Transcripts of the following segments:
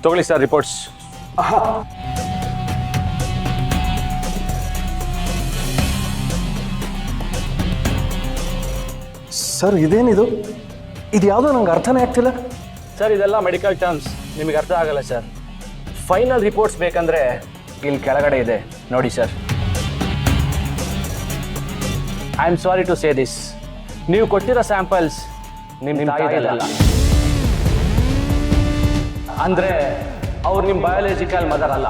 ತಗೊಳ್ಳಿ sir reports. Sir ಇದೇನಿದು? ಇದು ಯಾವುದೋ ನಂಗೆ ಅರ್ಥನೇ ಆಗ್ತಿಲ್ಲ. ಸರ್ ಇದೆಲ್ಲ ಮೆಡಿಕಲ್ ಟರ್ಮ್ಸ್, ನಿಮಗೆ ಅರ್ಥ ಆಗಲ್ಲ ಸರ್. ಫೈನಲ್ ರಿಪೋರ್ಟ್ಸ್ ಬೇಕಂದರೆ ಇಲ್ಲಿ ಕೆಳಗಡೆ ಇದೆ ನೋಡಿ sir. I am sorry to say this, ನೀವು ಕೊಟ್ಟಿರೋ ಸ್ಯಾಂಪಲ್ಸ್ ನಿಮ್ಮ ತಾಯಿದಲ್ಲ. ಅಂದರೆ ಅವ್ರು ನಿಮ್ಮ ಬಯಾಲಜಿಕಲ್ ಮದರ್ ಅಲ್ಲ.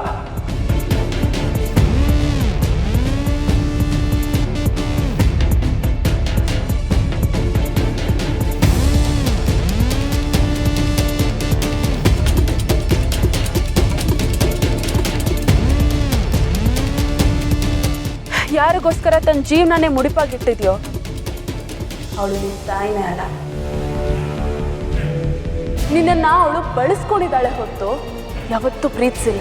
ಯಾರಿಗೋಸ್ಕರ ತನ್ನ ಜೀವನನೇ ಮುಡಿಪಾಗಿಟ್ಟಿದ್ಯೋ ಅವಳು ನಿನ್ನ ತಾಯಿನೇ ಅಲ್ಲ. ನಿನ್ನನ್ನ ಅವಳು ಬಳಸ್ಕೊಂಡಿದ್ದಾಳೆ ಹೊತ್ತು ಯಾವತ್ತೂ ಪ್ರೀತಿಸಿಲ್ಲ.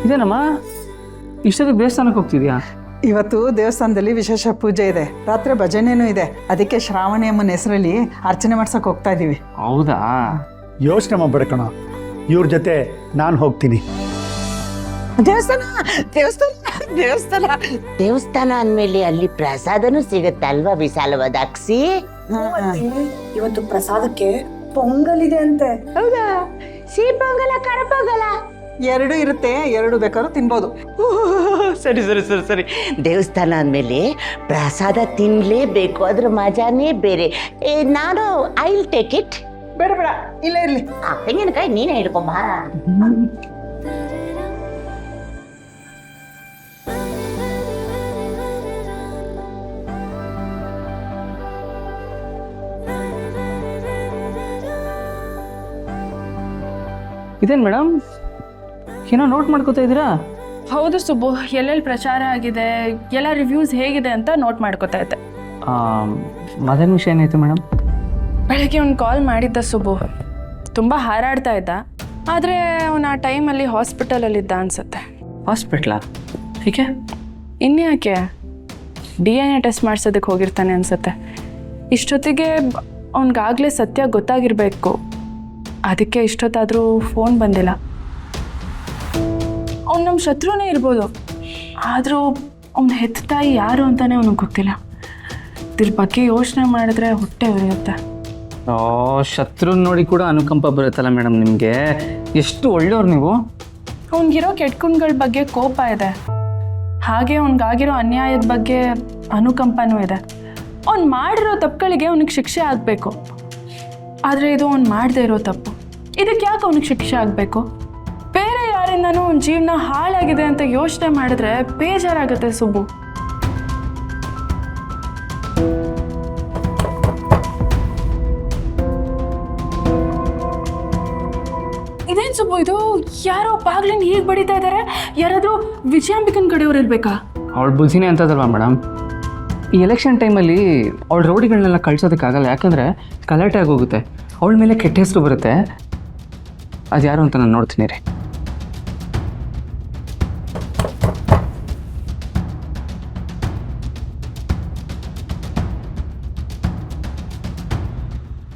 ಇದೇನಮ್ಮ ಇಷ್ಟೊತ್ತಿಗೆ ದೇವಸ್ಥಾನಕ್ಕೆ ಹೋಗ್ತಿದ್ಯಾ? ಇವತ್ತು ದೇವಸ್ಥಾನದಲ್ಲಿ ವಿಶೇಷ ಪೂಜೆ ಇದೆ, ರಾತ್ರಿ ಭಜನೆನೂ ಇದೆ. ಅದಕ್ಕೆ ಶ್ರಾವಣಿ ಅಮ್ಮನ ಹೆಸರಲ್ಲಿ ಅರ್ಚನೆ ಮಾಡ್ಸಕ್ಕೆ ಹೋಗ್ತಾ ಇದ್ದೀವಿ. ಹೌದಾ? ಯೋಚನೆ ಮಾಡಬೇಡ ಕಣ, ಇವ್ರ ಜೊತೆ ನಾನು ಹೋಗ್ತೀನಿ. ದೇವಸ್ಥಾನ ದೇವಸ್ಥಾನ ದೇವಸ್ಥಾನ ದೇವಸ್ಥಾನ ಅಂದಮೇಲೆ ಅಲ್ಲಿ ಪ್ರಸಾದನೂ ಸಿಗತ್ತಲ್ವಾ ವಿಶಾಲವಾದ ಅಕ್ಸಿ? ಇವತ್ತು ಪ್ರಸಾದಕ್ಕೆ ಪೊಂಗಲ್ ಇದೆ ಅಂತೆ. ಹೌದಾ? ಸಿಹಿ ಪೊಂಗಲ, ಖಾರ ಪೊಂಗಲ ಎರಡು ಇರುತ್ತೆ, ಎರಡು ಬೇಕಾದ್ರೂ ತಿನ್ಬೋದು. ಸರಿ ಸರಿ ಸರಿ ಸರಿ. ದೇವಸ್ಥಾನ ಅಂದಮೇಲೆ ಪ್ರಸಾದ ತಿನ್ಲೇಬೇಕು, ಅದ್ರ ಮಜಾನೇ ಬೇರೆ. ನಾನು ಐ ವಿಲ್ ಟೇಕ್ ಇಟ್. ಬೇಡ ಬೇಡ, ಇಲ್ಲೇ ಇರ್ಲಿ. ತೆಂಗಿನಕಾಯಿ ನೀನೇ ಹಿಡ್ಕೊಂಬ. ಇದೇನು ಮೇಡಮ್ ಏನೋ ನೋಟ್ ಮಾಡ್ಕೋತಾ ಇದ್ದೀರಾ? ಹೌದು ಸುಬ್ಬು, ಎಲ್ಲೆಲ್ಲಿ ಪ್ರಚಾರ ಆಗಿದೆ, ಎಲ್ಲ ರಿವ್ಯೂಸ್ ಹೇಗಿದೆ ಅಂತ ನೋಟ್ ಮಾಡ್ಕೋತಾ ಇದ್ದೆ. ಮದನ್ ವಿಷಯ ಏನಾಯ್ತು ಮೇಡಮ್? ಬೆಳಗ್ಗೆ ಅವ್ನು ಕಾಲ್ ಮಾಡಿದ್ದ ಸುಬ್ಬು, ತುಂಬ ಹಾರಾಡ್ತಾ ಇದ್ದ. ಆದರೆ ಅವನು ಆ ಟೈಮಲ್ಲಿ ಹಾಸ್ಪಿಟಲಲ್ಲಿದ್ದ ಅನ್ಸುತ್ತೆ. ಹಾಸ್ಪಿಟ್ಲಾ? ಏಕೆ? ಇನ್ಯಾಕೆ, DNA ಟೆಸ್ಟ್ ಮಾಡಿಸೋದಕ್ಕೆ ಹೋಗಿರ್ತಾನೆ ಅನ್ಸುತ್ತೆ. ಇಷ್ಟೊತ್ತಿಗೆ ಅವನಿಗಾಗಲೇ ಸತ್ಯ ಗೊತ್ತಾಗಿರಬೇಕು, ಅದಕ್ಕೆ ಇಷ್ಟೊತ್ತಾದರೂ ಫೋನ್ ಬಂದಿಲ್ಲ. ಅವ್ನು ನಮ್ಮ ಶತ್ರುನೇ ಇರ್ಬೋದು, ಆದರೂ ಅವ್ನ ಹೆತ್ತ ತಾಯಿ ಯಾರು ಅಂತಲೇ ಅವನಿಗೆ ಗೊತ್ತಿಲ್ಲ. ಇದ್ರ ಬಗ್ಗೆ ಯೋಚನೆ ಮಾಡಿದ್ರೆ ಹೊಟ್ಟೆ ಉರಿಯುತ್ತೆ. ಶತ್ರು ನೋಡಿ ಕೂಡ ಅನುಕಂಪ ಬರುತ್ತಲ್ಲ ಮೇಡಮ್ ನಿಮಗೆ. ಎಷ್ಟು ಒಳ್ಳೆಯವ್ರು ನೀವು. ಅವ್ನಿಗಿರೋ ಕೆಟ್ಕುಣ್ಗಳ ಬಗ್ಗೆ ಕೋಪ ಇದೆ, ಹಾಗೆ ಅವ್ನಿಗಾಗಿರೋ ಅನ್ಯಾಯದ ಬಗ್ಗೆ ಅನುಕಂಪನೂ ಇದೆ. ಅವ್ನು ಮಾಡಿರೋ ತಪ್ಪುಗಳಿಗೆ ಅವನಿಗೆ ಶಿಕ್ಷೆ ಆಗಬೇಕು, ಆದರೆ ಇದು ಅವ್ನು ಮಾಡದೇ ಇರೋ ತಪ್ಪು. ಇದಕ್ಕೆ ಯಾಕೆ ಅವನಿಗೆ ಶಿಕ್ಷೆ ಆಗಬೇಕು? ಬೇರೆ ಯಾರಿಂದನೂ ಅವ್ನ ಜೀವನ ಹಾಳಾಗಿದೆ ಅಂತ ಯೋಚನೆ ಮಾಡಿದ್ರೆ ಬೇಜಾರಾಗುತ್ತೆ ಸುಬ್ಬು. ಇದೇನು ಸುಬ್ಬು ಇದು? ಯಾರೋ ಬಾಗ್ಲಿಂದ ಹೀಗೆ ಬಡಿತಾ ಇದ್ದಾರೆ. ಯಾರಾದರೂ ವಿಜಯಾಂಬಿಕನ್ ಕಡೆಯವ್ರು ಇರಬೇಕಾ? ಅವಳು ಬುದ್ಧಿನೇ ಅಂತದಲ್ವಾ ಮೇಡಮ್. ಈ ಎಲೆಕ್ಷನ್ ಟೈಮಲ್ಲಿ ಅವಳ ರೌಡಿಗಳನ್ನೆಲ್ಲ ಕಳ್ಸೋದಕ್ಕಾಗಲ್ಲ, ಯಾಕಂದರೆ ಗಲಾಟೆ ಆಗೋಗುತ್ತೆ, ಅವಳ ಮೇಲೆ ಕೆಟ್ಟ ಹೆಸರು ಬರುತ್ತೆ. ಅದು ಯಾರು ಅಂತ ನಾನು ನೋಡ್ತೀನಿ ರೀ.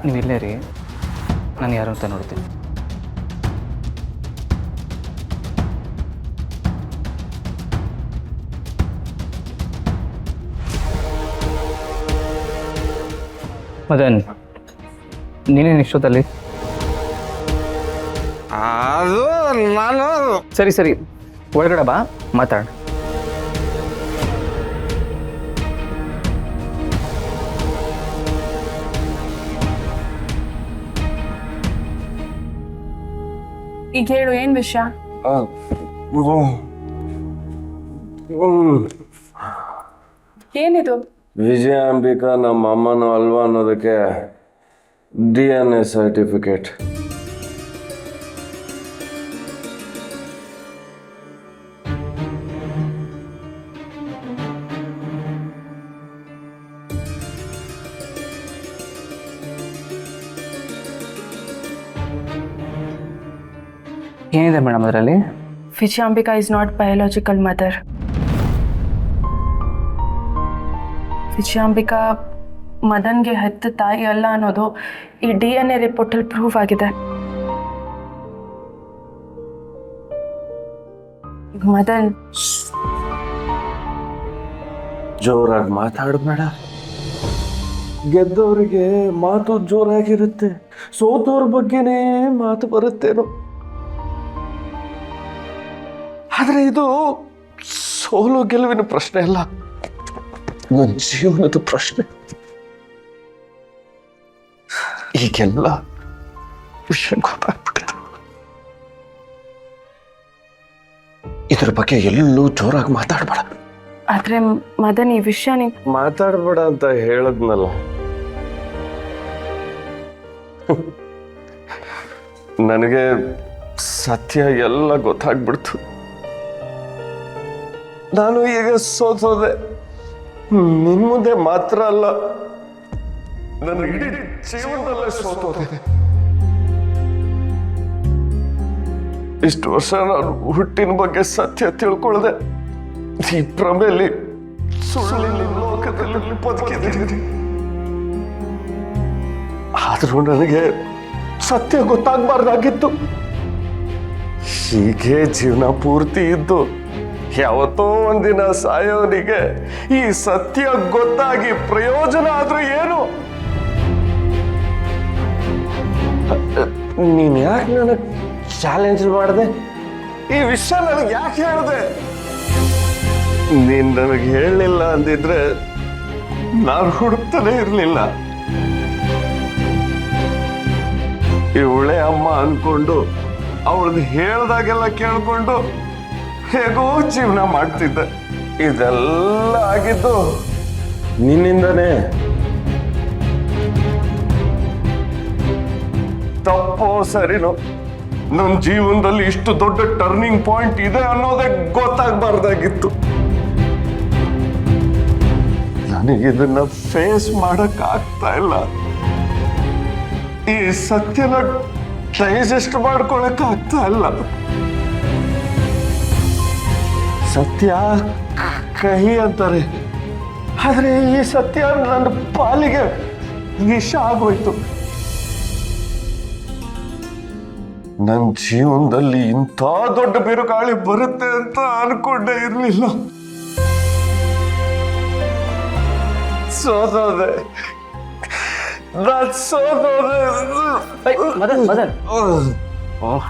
ನೀವು ಇಲ್ಲೇ ರೀ, ನಾನು ಯಾರು ಅಂತ ನೋಡ್ತೀನಿ. ಮದನ್, ನೀನೇನು ಇಷ್ಟೊತ್ತಲ್ಲಿ? ಅದು ನಾನು ಸರಿ ಸರಿ, ಒಳಗಡೆ ಬಾ, ಮಾತಾಡ. ಈಗ ಹೇಳು, ಏನು ವಿಷಯ? ಏನಿದು? ವಿಜಯಾಂಬಿಕಾ ನಮ್ಮ ಅಮ್ಮನೂ ಅಲ್ವಾ ಅನ್ನೋದಕ್ಕೆ DNA ಸರ್ಟಿಫಿಕೇಟ್. ಏನಿದೆ ಮೇಡಮ್ ಅದರಲ್ಲಿ? ವಿಜಯಾಂಬಿಕಾ ಇಸ್ ನಾಟ್ ಬಯೋಲಾಜಿಕಲ್ ಮದರ್. ವಿಜಯಾಂಬಿಕಾ ಮದನ್ಗೆ ಹೆತ್ತ ತಾಯಿ ಅಲ್ಲ ಅನ್ನೋದು ಈ DNA ರಿಪೋರ್ಟಲ್ಲಿ ಪ್ರೂವ್ ಆಗಿದೆ. ಮದನ್ ಜೋರಾಗಿ ಮಾತಾಡಬೇಡ. ಗೆದ್ದವರಿಗೆ ಮಾತು ಜೋರಾಗಿರುತ್ತೆ, ಸೋತವ್ರ ಬಗ್ಗೆನೇ ಮಾತು ಬರುತ್ತೇನೋ. ಆದರೆ ಇದು ಸೋಲು ಗೆಲುವಿನ ಪ್ರಶ್ನೆ ಅಲ್ಲ, ನನ್ನ ಜೀವನದ ಪ್ರಶ್ನೆ. ಈಗೆಲ್ಲ ವಿಷಯ ಗೊತ್ತಾಗ್ಬಿಟ್ಟಿದೆ. ಇದ್ರ ಬಗ್ಗೆ ಎಲ್ಲೂ ಜೋರಾಗಿ ಮಾತಾಡ್ಬೇಡ. ಆದ್ರೆ ಮದನ್ ಈ ವಿಷಯ ಮಾತಾಡ್ಬೇಡ ಅಂತ ಹೇಳದ್ನಲ್ಲ. ನನಗೆ ಸತ್ಯ ಎಲ್ಲ ಗೊತ್ತಾಗ್ಬಿಡ್ತು. ನಾನು ಈಗ ಸೋತೋದೆ. ನಿನ್ ಮುಂದೆ ಮಾತ್ರ ಅಲ್ಲ, ನನ್ನ ಇಡೀ ಜೀವನದಲ್ಲೇ ಸೋತೋದೆ. ಇಷ್ಟು ವರ್ಷ ನಾನು ಹುಟ್ಟಿನ ಬಗ್ಗೆ ಸತ್ಯ ತಿಳ್ಕೊಳ್ಳದೆ ಈ ಭ್ರಮೆಯಲ್ಲಿ ಸುಳ್ಳಿನ ಲೋಕದಲ್ಲಿ ಬದುಕಿದ್ದೀನಿ. ಆದ್ರೂ ನನಗೆ ಸತ್ಯ ಗೊತ್ತಾಗಬಾರ್ದಾಗಿತ್ತು. ಹೀಗೆ ಜೀವನ ಪೂರ್ತಿ ಇದ್ದು ಯಾವತ್ತೋ ಒಂದಿನ ಸಾಯೋನಿಗೆ ಈ ಸತ್ಯ ಗೊತ್ತಾಗಿ ಪ್ರಯೋಜನ ಆದ್ರೂ ಏನು? ನೀನ್ ಯಾಕೆ ನನಗೆ ಚಾಲೆಂಜ್ ಮಾಡಿದೆ? ಈ ವಿಷಯ ನನಗೆ ಯಾಕೆ ಹೇಳಿದೆ? ನೀನ್ ನನಗೆ ಹೇಳಲಿಲ್ಲ ಅಂದಿದ್ರೆ ನಾನು ಹುಡುಕ್ತಾನೆ ಇರಲಿಲ್ಲ. ಇವಳೆ ಅಮ್ಮ ಅನ್ಕೊಂಡು ಅವಳದ್ದು ಹೇಳ್ದಾಗೆಲ್ಲ ಕೇಳ್ಕೊಂಡು ಹೇಗೋ ಜೀವನ ಮಾಡ್ತಿದ್ದೆ. ಇದೆಲ್ಲ ಆಗಿದ್ದು ನಿನ್ನಿಂದನೇ. ತಪ್ಪೋ ಸರಿನೋ, ನನ್ನ ಜೀವನದಲ್ಲಿ ಇಷ್ಟು ದೊಡ್ಡ ಟರ್ನಿಂಗ್ ಪಾಯಿಂಟ್ ಇದೆ ಅನ್ನೋದೇ ಗೊತ್ತಾಗಬಾರ್ದಾಗಿತ್ತು. ನನಗಿದನ್ನ ಫೇಸ್ ಮಾಡಕ್ ಆಗ್ತಾ ಇಲ್ಲ. ಈ ಸತ್ಯನ ಡೈಜೆಸ್ಟ್ ಮಾಡ್ಕೊಳಕ್ ಆಗ್ತಾ ಇಲ್ಲ. ಸತ್ಯ ಕಹಿ ಅಂತಾರೆ, ಆದ್ರೆ ಈ ಸತ್ಯ ನನ್ನ ಪಾಲಿಗೆ ವಿಷ ಆಗೋಯ್ತು. ನನ್ನ ಜೀವನದಲ್ಲಿ ಇಂಥ ದೊಡ್ಡ ಬಿರುಗಾಳಿ ಬರುತ್ತೆ ಅಂತ ಅನ್ಕೊಂಡೇ ಇರಲಿಲ್ಲ. ಸೋತೋದೆ, ನಾನು ಸೋತೋದೆ. ಮದನ್ ಓಹ್